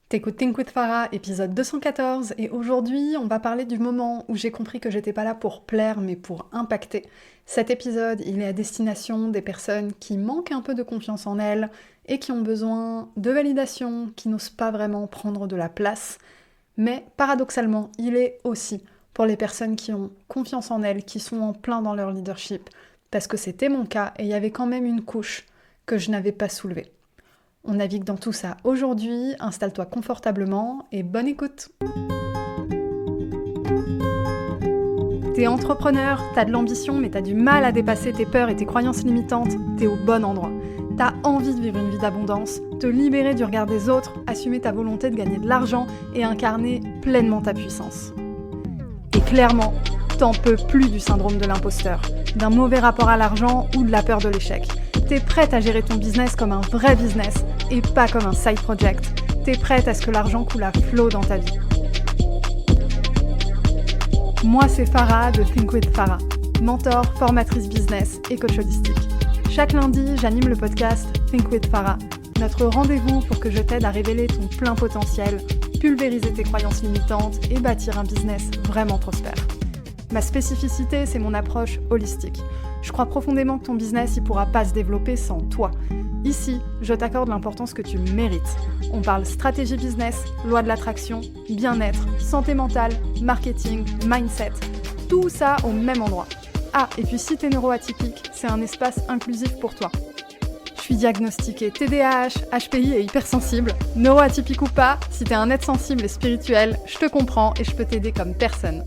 T'écoutes Think with Farah, épisode 214, et aujourd'hui on va parler du moment où j'ai compris que j'étais pas là pour plaire mais pour impacter. Cet épisode, il est à destination des personnes qui manquent un peu de confiance en elles et qui ont besoin de validation, qui n'osent pas vraiment prendre de la place. Mais paradoxalement, il est aussi pour les personnes qui ont confiance en elles, qui sont en plein dans leur leadership, parce que c'était mon cas et il y avait quand même une couche que je n'avais pas soulevée. On navigue dans tout ça aujourd'hui, installe-toi confortablement et bonne écoute. T'es entrepreneur, t'as de l'ambition mais t'as du mal à dépasser tes peurs et tes croyances limitantes, t'es au bon endroit. T'as envie de vivre une vie d'abondance, te libérer du regard des autres, assumer ta volonté de gagner de l'argent et incarner pleinement ta puissance. Et clairement, t'en peux plus du syndrome de l'imposteur, d'un mauvais rapport à l'argent ou de la peur de l'échec. T'es prête à gérer ton business comme un vrai business et pas comme un side project. T'es prête à ce que l'argent coule à flot dans ta vie. Moi, c'est Farah de Think with Farah, mentor, formatrice business et coach holistique. Chaque lundi, j'anime le podcast Think with Farah, notre rendez-vous pour que je t'aide à révéler ton plein potentiel, pulvériser tes croyances limitantes et bâtir un business vraiment prospère. Ma spécificité, c'est mon approche holistique. Je crois profondément que ton business, il pourra pas se développer sans toi. Ici, je t'accorde l'importance que tu mérites. On parle stratégie business, loi de l'attraction, bien-être, santé mentale, marketing, mindset. Tout ça au même endroit. Ah, et puis si t'es neuroatypique, c'est un espace inclusif pour toi. Je suis diagnostiquée TDAH, HPI et hypersensible. Neuroatypique ou pas, si t'es un être sensible et spirituel, je te comprends et je peux t'aider comme personne.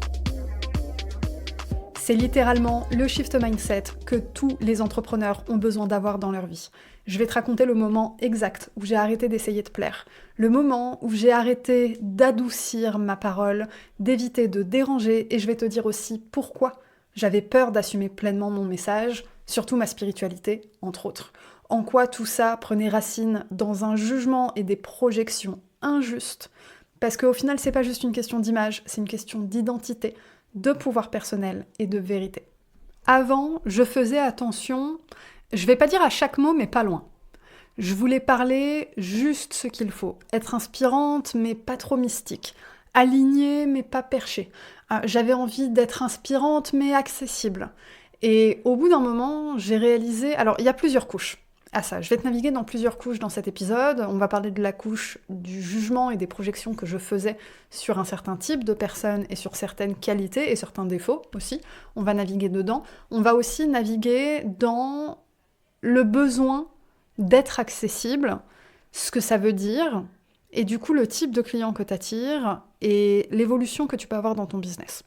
C'est littéralement le shift mindset que tous les entrepreneurs ont besoin d'avoir dans leur vie. Je vais te raconter le moment exact où j'ai arrêté d'essayer de plaire. Le moment où j'ai arrêté d'adoucir ma parole, d'éviter de déranger, et je vais te dire aussi pourquoi j'avais peur d'assumer pleinement mon message, surtout ma spiritualité, entre autres. En quoi tout ça prenait racine dans un jugement et des projections injustes. Parce qu'au final, c'est pas juste une question d'image, c'est une question d'identité, de pouvoir personnel et de vérité. Avant, je faisais attention, je vais pas dire à chaque mot, mais pas loin. Je voulais parler juste ce qu'il faut, être inspirante, mais pas trop mystique, alignée, mais pas perchée. J'avais envie d'être inspirante, mais accessible. Et au bout d'un moment, j'ai réalisé... Alors, il y a plusieurs couches à ça. Je vais te naviguer dans plusieurs couches dans cet épisode. On va parler de la couche du jugement et des projections que je faisais sur un certain type de personnes et sur certaines qualités et certains défauts aussi. On va naviguer dedans. On va aussi naviguer dans le besoin d'être accessible, ce que ça veut dire, et du coup le type de client que tu attires et l'évolution que tu peux avoir dans ton business.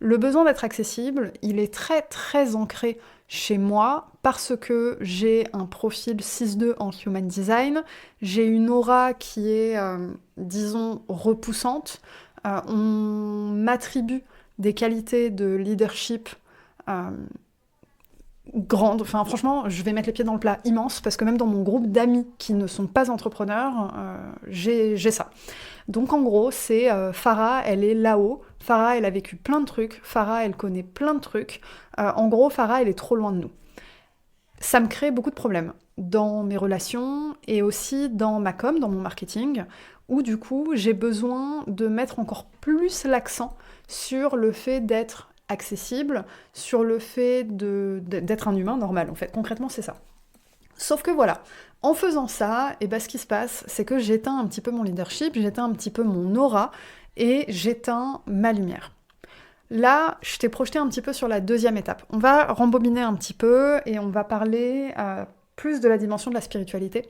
Le besoin d'être accessible, il est très très ancré chez moi parce que j'ai un profil 6-2 en Human Design, j'ai une aura qui est, disons, repoussante, on m'attribue des qualités de leadership grandes, enfin franchement, je vais mettre les pieds dans le plat immense parce que même dans mon groupe d'amis qui ne sont pas entrepreneurs, j'ai ça. Donc en gros, c'est Farah, elle est là-haut, Farah, elle a vécu plein de trucs, Farah, elle connaît plein de trucs, en gros, Farah, elle est trop loin de nous. Ça me crée beaucoup de problèmes dans mes relations et aussi dans ma com, dans mon marketing, où du coup, j'ai besoin de mettre encore plus l'accent sur le fait d'être accessible, sur le fait d'être un humain normal, en fait. Concrètement, c'est ça. Sauf que voilà, en faisant ça, et ben, ce qui se passe, c'est que j'éteins un petit peu mon leadership, j'éteins un petit peu mon aura, et j'éteins ma lumière. Là, je t'ai projeté un petit peu sur la deuxième étape. On va rembobiner un petit peu, et on va parler plus de la dimension de la spiritualité,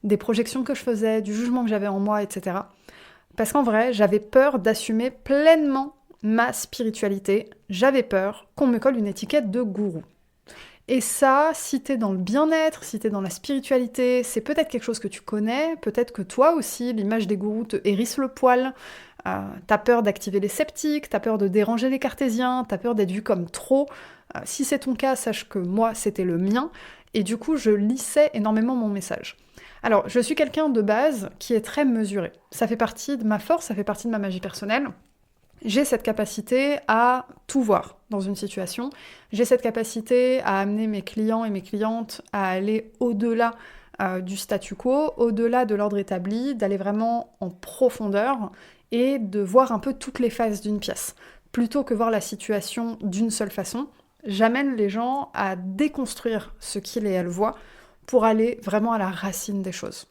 des projections que je faisais, du jugement que j'avais en moi, etc. Parce qu'en vrai, j'avais peur d'assumer pleinement ma spiritualité, j'avais peur qu'on me colle une étiquette de gourou. Et ça, si t'es dans le bien-être, si t'es dans la spiritualité, c'est peut-être quelque chose que tu connais, peut-être que toi aussi, l'image des gourous te hérisse le poil, t'as peur d'activer les sceptiques, t'as peur de déranger les cartésiens, t'as peur d'être vu comme trop. Si c'est ton cas, sache que moi, c'était le mien, et du coup, je lissais énormément mon message. Alors, je suis quelqu'un de base qui est très mesuré. Ça fait partie de ma force, ça fait partie de ma magie personnelle. J'ai cette capacité à tout voir dans une situation. J'ai cette capacité à amener mes clients et mes clientes à aller au-delà du statu quo, au-delà de l'ordre établi, d'aller vraiment en profondeur et de voir un peu toutes les phases d'une pièce. Plutôt que voir la situation d'une seule façon, j'amène les gens à déconstruire ce qu'ils et elles voient pour aller vraiment à la racine des choses.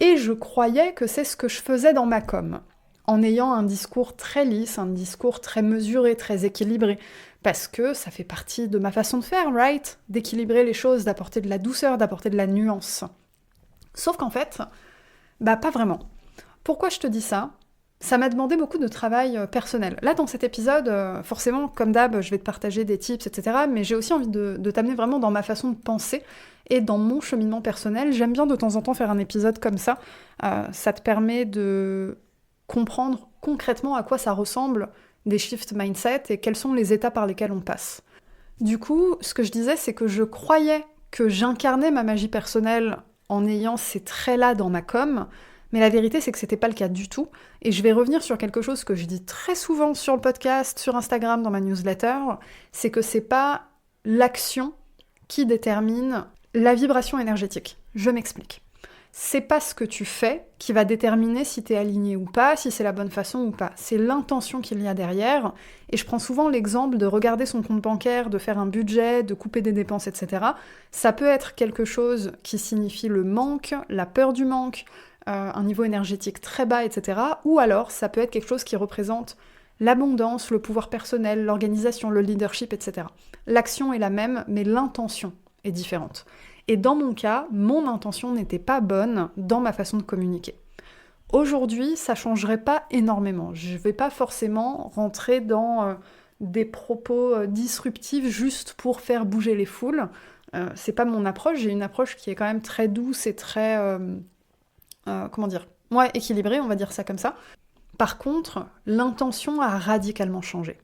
Et je croyais que c'est ce que je faisais dans ma com, en ayant un discours très lisse, un discours très mesuré, très équilibré, parce que ça fait partie de ma façon de faire, right? D'équilibrer les choses, d'apporter de la douceur, d'apporter de la nuance. Sauf qu'en fait, pas vraiment. Pourquoi je te dis ça ? Ça m'a demandé beaucoup de travail personnel. Là, dans cet épisode, forcément, comme d'hab, je vais te partager des tips, etc. Mais j'ai aussi envie de t'amener vraiment dans ma façon de penser et dans mon cheminement personnel. J'aime bien de temps en temps faire un épisode comme ça. Ça te permet de comprendre concrètement à quoi ça ressemble des shift mindset et quels sont les états par lesquels on passe. Du coup, ce que je disais, c'est que je croyais que j'incarnais ma magie personnelle en ayant ces traits-là dans ma com', mais la vérité, c'est que c'était pas le cas du tout. Et je vais revenir sur quelque chose que je dis très souvent sur le podcast, sur Instagram, dans ma newsletter, c'est que c'est pas l'action qui détermine la vibration énergétique. Je m'explique. C'est pas ce que tu fais qui va déterminer si t'es aligné ou pas, si c'est la bonne façon ou pas. C'est l'intention qu'il y a derrière. Et je prends souvent l'exemple de regarder son compte bancaire, de faire un budget, de couper des dépenses, etc. Ça peut être quelque chose qui signifie le manque, la peur du manque, un niveau énergétique très bas, etc. Ou alors, ça peut être quelque chose qui représente l'abondance, le pouvoir personnel, l'organisation, le leadership, etc. L'action est la même, mais l'intention est différente. Et dans mon cas, mon intention n'était pas bonne dans ma façon de communiquer. Aujourd'hui, ça changerait pas énormément. Je vais pas forcément rentrer dans des propos disruptifs juste pour faire bouger les foules. C'est pas mon approche. J'ai une approche qui est quand même très douce et très... équilibrée, on va dire ça comme ça. Par contre, l'intention a radicalement changé.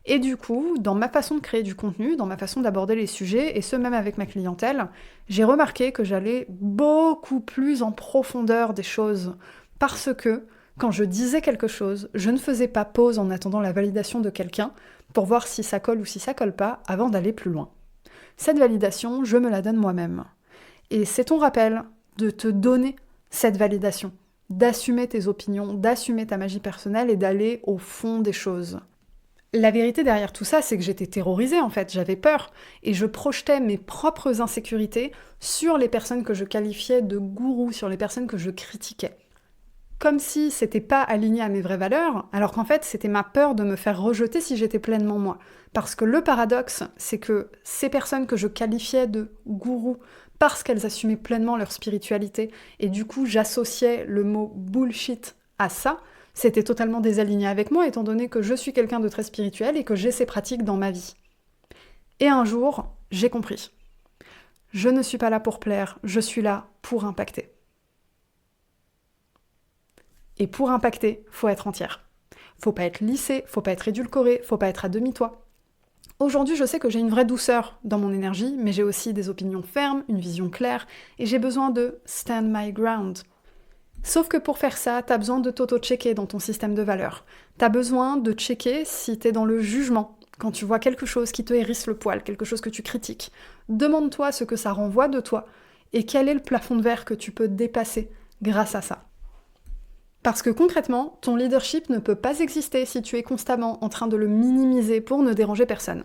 Et du coup, dans ma façon de créer du contenu, dans ma façon d'aborder les sujets, et ce même avec ma clientèle, j'ai remarqué que j'allais beaucoup plus en profondeur des choses. Parce que, quand je disais quelque chose, je ne faisais pas pause en attendant la validation de quelqu'un pour voir si ça colle ou si ça colle pas avant d'aller plus loin. Cette validation, je me la donne moi-même. Et c'est ton rappel de te donner cette validation, d'assumer tes opinions, d'assumer ta magie personnelle et d'aller au fond des choses. La vérité derrière tout ça, c'est que j'étais terrorisée en fait, j'avais peur, et je projetais mes propres insécurités sur les personnes que je qualifiais de gourous, sur les personnes que je critiquais. Comme si c'était pas aligné à mes vraies valeurs, alors qu'en fait c'était ma peur de me faire rejeter si j'étais pleinement moi. Parce que le paradoxe, c'est que ces personnes que je qualifiais de gourous, parce qu'elles assumaient pleinement leur spiritualité, et du coup j'associais le mot bullshit à ça, c'était totalement désaligné avec moi, étant donné que je suis quelqu'un de très spirituel et que j'ai ces pratiques dans ma vie. Et un jour, j'ai compris. Je ne suis pas là pour plaire, je suis là pour impacter. Et pour impacter, faut être entière. Faut pas être lissé, faut pas être édulcoré, faut pas être à demi-toit. Aujourd'hui, je sais que j'ai une vraie douceur dans mon énergie, mais j'ai aussi des opinions fermes, une vision claire, et j'ai besoin de stand my ground. Sauf que pour faire ça, t'as besoin de t'auto-checker dans ton système de valeurs. T'as besoin de checker si t'es dans le jugement, quand tu vois quelque chose qui te hérisse le poil, quelque chose que tu critiques. Demande-toi ce que ça renvoie de toi, et quel est le plafond de verre que tu peux dépasser grâce à ça. Parce que concrètement, ton leadership ne peut pas exister si tu es constamment en train de le minimiser pour ne déranger personne.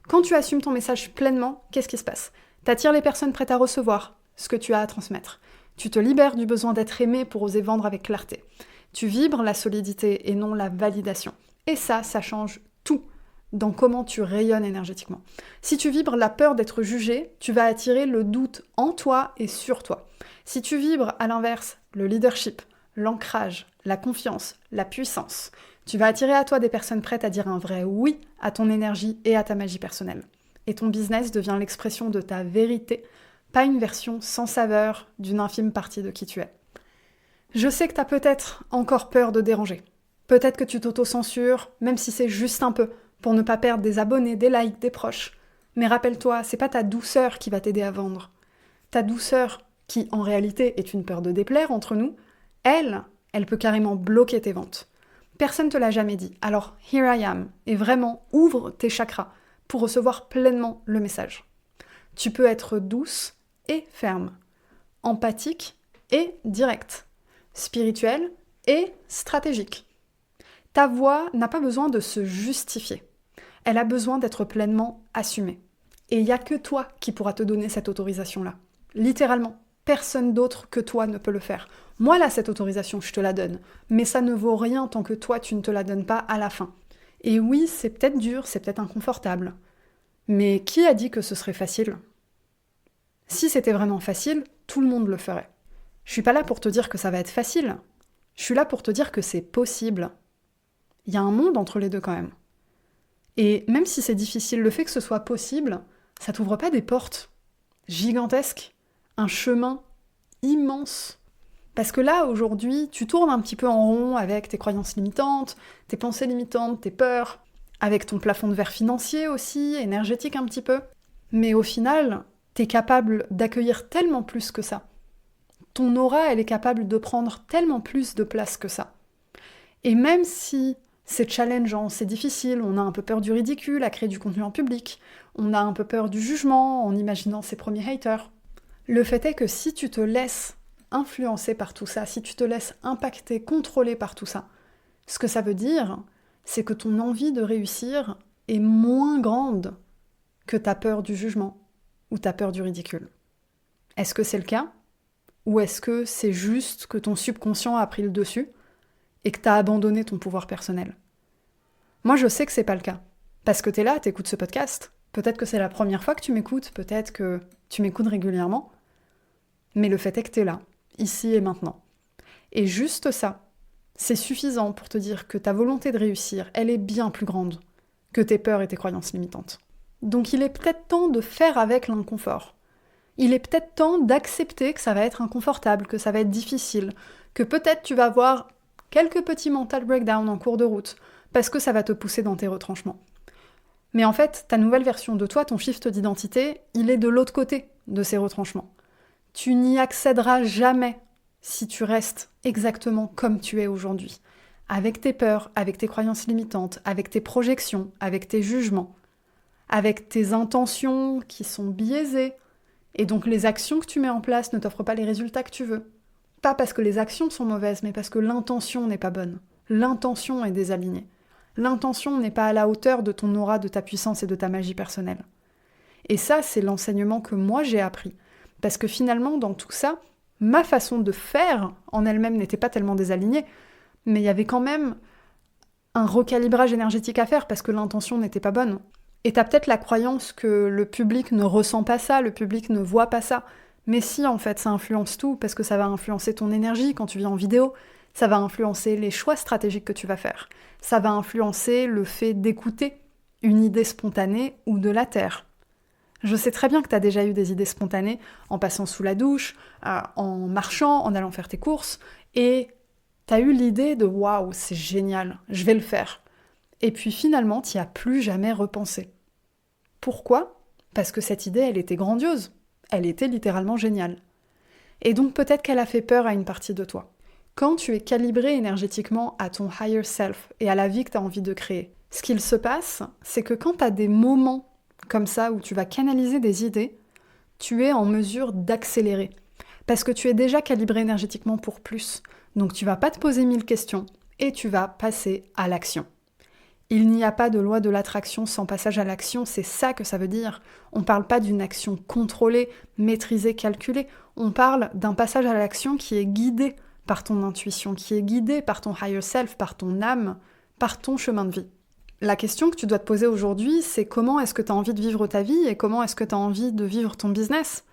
Quand tu assumes ton message pleinement, qu'est-ce qui se passe ? T'attires les personnes prêtes à recevoir ce que tu as à transmettre. Tu te libères du besoin d'être aimé pour oser vendre avec clarté. Tu vibres la solidité et non la validation. Et ça change tout dans comment tu rayonnes énergétiquement. Si tu vibres la peur d'être jugé, tu vas attirer le doute en toi et sur toi. Si tu vibres à l'inverse le leadership, l'ancrage, la confiance, la puissance, tu vas attirer à toi des personnes prêtes à dire un vrai oui à ton énergie et à ta magie personnelle. Et ton business devient l'expression de ta vérité, pas une version sans saveur d'une infime partie de qui tu es. Je sais que t'as peut-être encore peur de déranger. Peut-être que tu t'auto-censures, même si c'est juste un peu, pour ne pas perdre des abonnés, des likes, des proches. Mais rappelle-toi, c'est pas ta douceur qui va t'aider à vendre. Ta douceur, qui en réalité est une peur de déplaire entre nous, elle peut carrément bloquer tes ventes. Personne te l'a jamais dit, alors here I am, et vraiment ouvre tes chakras pour recevoir pleinement le message. Tu peux être douce et ferme. empathique et direct, spirituel et stratégique. Ta voix n'a pas besoin de se justifier. Elle a besoin d'être pleinement assumée. Et il n'y a que toi qui pourra te donner cette autorisation-là. Littéralement, personne d'autre que toi ne peut le faire. Moi, là, cette autorisation, je te la donne. Mais ça ne vaut rien tant que toi, tu ne te la donnes pas à la fin. Et oui, c'est peut-être dur, c'est peut-être inconfortable. Mais qui a dit que ce serait facile ? Si c'était vraiment facile, tout le monde le ferait. Je suis pas là pour te dire que ça va être facile. Je suis là pour te dire que c'est possible. Il y a un monde entre les deux quand même. Et même si c'est difficile, le fait que ce soit possible, ça t'ouvre pas des portes gigantesques, un chemin immense. Parce que là, aujourd'hui, tu tournes un petit peu en rond avec tes croyances limitantes, tes pensées limitantes, tes peurs, avec ton plafond de verre financier aussi, énergétique un petit peu. Mais au final, t'es capable d'accueillir tellement plus que ça. Ton aura, elle est capable de prendre tellement plus de place que ça. Et même si c'est challengeant, c'est difficile, on a un peu peur du ridicule à créer du contenu en public, on a un peu peur du jugement en imaginant ses premiers haters. Le fait est que si tu te laisses influencer par tout ça, si tu te laisses impacter, contrôler par tout ça, ce que ça veut dire, c'est que ton envie de réussir est moins grande que ta peur du jugement ou ta peur du ridicule. Est-ce que c'est le cas ? Ou est-ce que c'est juste que ton subconscient a pris le dessus et que t'as abandonné ton pouvoir personnel ? Moi, je sais que c'est pas le cas. Parce que t'es là, t'écoutes ce podcast. Peut-être que c'est la première fois que tu m'écoutes, peut-être que tu m'écoutes régulièrement. Mais le fait est que t'es là, ici et maintenant. Et juste ça, c'est suffisant pour te dire que ta volonté de réussir, elle est bien plus grande que tes peurs et tes croyances limitantes. Donc il est peut-être temps de faire avec l'inconfort. Il est peut-être temps d'accepter que ça va être inconfortable, que ça va être difficile, que peut-être tu vas avoir quelques petits mental breakdowns en cours de route, parce que ça va te pousser dans tes retranchements. Mais en fait, ta nouvelle version de toi, ton shift d'identité, il est de l'autre côté de ces retranchements. Tu n'y accéderas jamais si tu restes exactement comme tu es aujourd'hui, avec tes peurs, avec tes croyances limitantes, avec tes projections, avec tes jugements, avec tes intentions qui sont biaisées, et donc les actions que tu mets en place ne t'offrent pas les résultats que tu veux. Pas parce que les actions sont mauvaises, mais parce que l'intention n'est pas bonne. L'intention est désalignée. L'intention n'est pas à la hauteur de ton aura, de ta puissance et de ta magie personnelle. Et ça, c'est l'enseignement que moi j'ai appris. Parce que finalement, dans tout ça, ma façon de faire en elle-même n'était pas tellement désalignée, mais il y avait quand même un recalibrage énergétique à faire parce que l'intention n'était pas bonne. Et t'as peut-être la croyance que le public ne ressent pas ça, le public ne voit pas ça. Mais si, en fait, ça influence tout, parce que ça va influencer ton énergie quand tu viens en vidéo, ça va influencer les choix stratégiques que tu vas faire, ça va influencer le fait d'écouter une idée spontanée ou de la taire. Je sais très bien que t'as déjà eu des idées spontanées en passant sous la douche, en marchant, en allant faire tes courses, et t'as eu l'idée de « waouh, c'est génial, je vais le faire ». Et puis finalement, t'y as plus jamais repensé. Pourquoi ? Parce que cette idée, elle était grandiose. Elle était littéralement géniale. Et donc peut-être qu'elle a fait peur à une partie de toi. Quand tu es calibré énergétiquement à ton higher self et à la vie que tu as envie de créer, ce qu'il se passe, c'est que quand tu as des moments comme ça où tu vas canaliser des idées, tu es en mesure d'accélérer. Parce que tu es déjà calibré énergétiquement pour plus. Donc tu vas pas te poser 1000 questions et tu vas passer à l'action. Il n'y a pas de loi de l'attraction sans passage à l'action, c'est ça que ça veut dire. On ne parle pas d'une action contrôlée, maîtrisée, calculée. On parle d'un passage à l'action qui est guidé par ton intuition, qui est guidé par ton higher self, par ton âme, par ton chemin de vie. La question que tu dois te poser aujourd'hui, c'est comment est-ce que tu as envie de vivre ta vie et comment est-ce que tu as envie de vivre ton business ?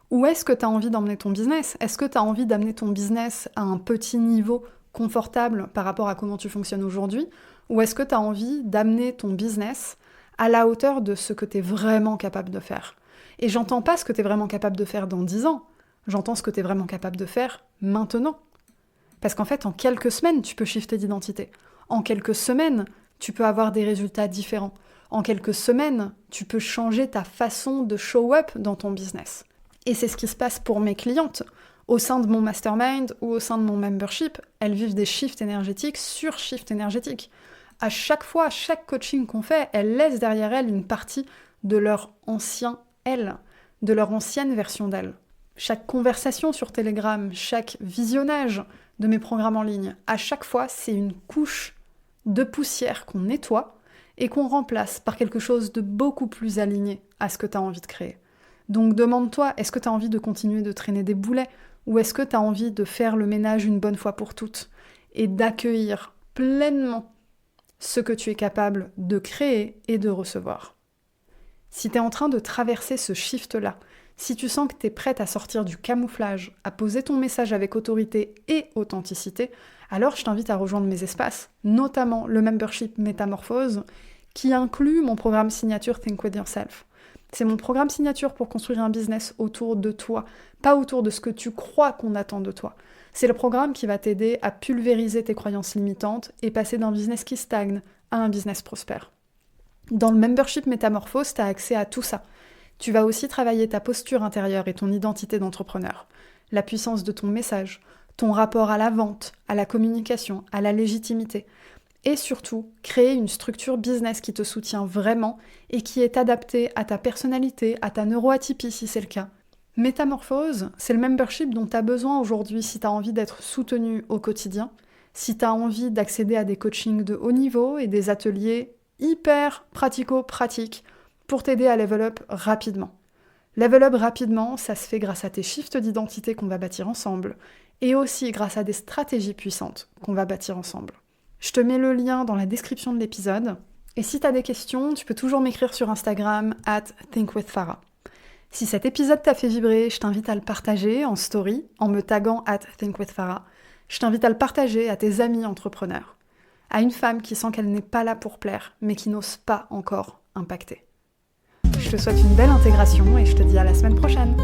Où est-ce que tu as envie d'emmener ton business ? Est-ce que tu as envie d'amener ton business à un petit niveau confortable par rapport à comment tu fonctionnes aujourd'hui ? Ou est-ce que tu as envie d'amener ton business à la hauteur de ce que tu es vraiment capable de faire ? Et j'entends pas ce que tu es vraiment capable de faire dans 10 ans, j'entends ce que tu es vraiment capable de faire maintenant. Parce qu'en fait, en quelques semaines, tu peux shifter d'identité. En quelques semaines, tu peux avoir des résultats différents. En quelques semaines, tu peux changer ta façon de show up dans ton business. Et c'est ce qui se passe pour mes clientes. Au sein de mon mastermind ou au sein de mon membership, elles vivent des shifts énergétiques sur shifts énergétiques. À chaque fois, à chaque coaching qu'on fait, elles laissent derrière elles une partie de leur ancien elles, de leur ancienne version d'elles. chaque conversation sur Telegram, chaque visionnage de mes programmes en ligne, à chaque fois, c'est une couche de poussière qu'on nettoie et qu'on remplace par quelque chose de beaucoup plus aligné à ce que tu as envie de créer. Donc demande-toi, est-ce que tu as envie de continuer de traîner des boulets ou est-ce que tu as envie de faire le ménage une bonne fois pour toutes et d'accueillir pleinement ce que tu es capable de créer et de recevoir. Si tu es en train de traverser ce shift-là, si tu sens que tu es prête à sortir du camouflage, à poser ton message avec autorité et authenticité, alors je t'invite à rejoindre mes espaces, notamment le membership Métamorphose, qui inclut mon programme signature Think With Yourself. C'est mon programme signature pour construire un business autour de toi, pas autour de ce que tu crois qu'on attend de toi. C'est le programme qui va t'aider à pulvériser tes croyances limitantes et passer d'un business qui stagne à un business prospère. Dans le membership Métamorphose, tu as accès à tout ça. Tu vas aussi travailler ta posture intérieure et ton identité d'entrepreneur, la puissance de ton message, ton rapport à la vente, à la communication, à la légitimité. Et surtout, créer une structure business qui te soutient vraiment et qui est adaptée à ta personnalité, à ta neuroatypie si c'est le cas. Métamorphose, c'est le membership dont tu as besoin aujourd'hui si tu as envie d'être soutenu au quotidien, si tu as envie d'accéder à des coachings de haut niveau et des ateliers hyper pratico-pratiques pour t'aider à level up rapidement. Level up rapidement, ça se fait grâce à tes shifts d'identité qu'on va bâtir ensemble et aussi grâce à des stratégies puissantes qu'on va bâtir ensemble. Je te mets le lien dans la description de l'épisode et si tu as des questions, tu peux toujours m'écrire sur Instagram @thinkwithfarah. Si cet épisode t'a fait vibrer, je t'invite à le partager en story en me taguant @thinkwithfarah. Je t'invite à le partager à tes amis entrepreneurs, à une femme qui sent qu'elle n'est pas là pour plaire, mais qui n'ose pas encore impacter. Je te souhaite une belle intégration et je te dis à la semaine prochaine.